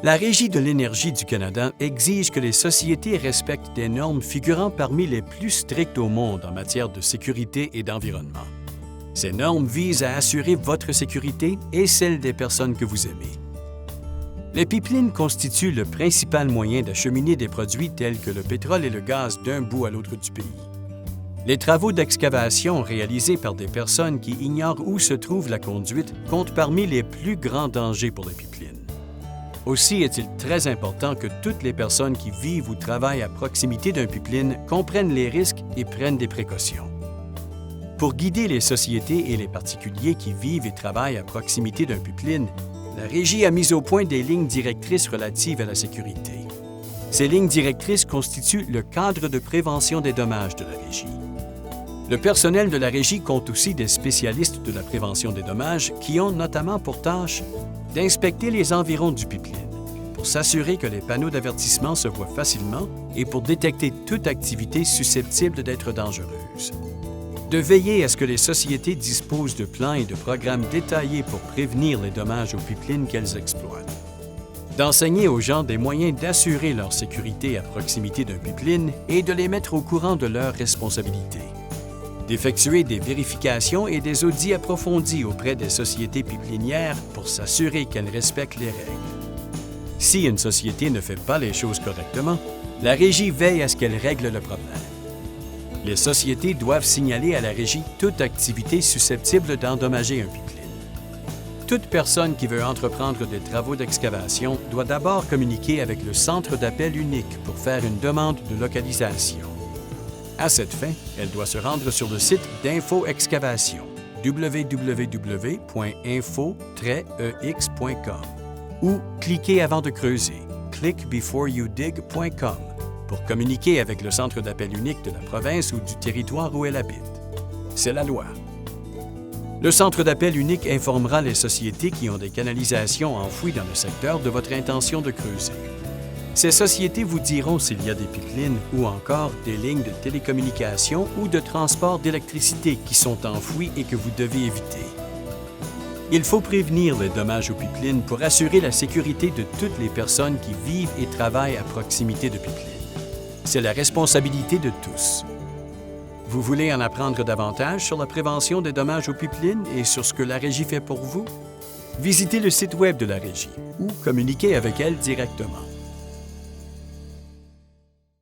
La Régie de l'énergie du Canada exige que les sociétés respectent des normes figurant parmi les plus strictes au monde en matière de sécurité et d'environnement. Ces normes visent à assurer votre sécurité et celle des personnes que vous aimez. Les pipelines constituent le principal moyen d'acheminer des produits tels que le pétrole et le gaz d'un bout à l'autre du pays. Les travaux d'excavation réalisés par des personnes qui ignorent où se trouve la conduite comptent parmi les plus grands dangers pour les pipelines. Aussi est-il très important que toutes les personnes qui vivent ou travaillent à proximité d'un pipeline comprennent les risques et prennent des précautions. Pour guider les sociétés et les particuliers qui vivent et travaillent à proximité d'un pipeline, la Régie a mis au point des lignes directrices relatives à la sécurité. Ces lignes directrices constituent le cadre de prévention des dommages de la Régie. Le personnel de la Régie compte aussi des spécialistes de la prévention des dommages qui ont notamment pour tâche d'inspecter les environs du pipeline pour s'assurer que les panneaux d'avertissement se voient facilement et pour détecter toute activité susceptible d'être dangereuse. De veiller à ce que les sociétés disposent de plans et de programmes détaillés pour prévenir les dommages aux pipelines qu'elles exploitent. D'enseigner aux gens des moyens d'assurer leur sécurité à proximité d'un pipeline et de les mettre au courant de leurs responsabilités. D'effectuer des vérifications et des audits approfondis auprès des sociétés pipelinières pour s'assurer qu'elles respectent les règles. Si une société ne fait pas les choses correctement, la Régie veille à ce qu'elle règle le problème. Les sociétés doivent signaler à la Régie toute activité susceptible d'endommager un pipeline. Toute personne qui veut entreprendre des travaux d'excavation doit d'abord communiquer avec le centre d'appel unique pour faire une demande de localisation. À cette fin, elle doit se rendre sur le site d'Info Excavation, www.info-ex.com, ou cliquer avant de creuser, clickbeforeyoudig.com, pour communiquer avec le centre d'appel unique de la province ou du territoire où elle habite. C'est la loi. Le centre d'appel unique informera les sociétés qui ont des canalisations enfouies dans le secteur de votre intention de creuser. Ces sociétés vous diront s'il y a des pipelines ou encore des lignes de télécommunication ou de transport d'électricité qui sont enfouies et que vous devez éviter. Il faut prévenir les dommages aux pipelines pour assurer la sécurité de toutes les personnes qui vivent et travaillent à proximité de pipelines. C'est la responsabilité de tous. Vous voulez en apprendre davantage sur la prévention des dommages aux pipelines et sur ce que la Régie fait pour vous? Visitez le site Web de la Régie ou communiquez avec elle directement.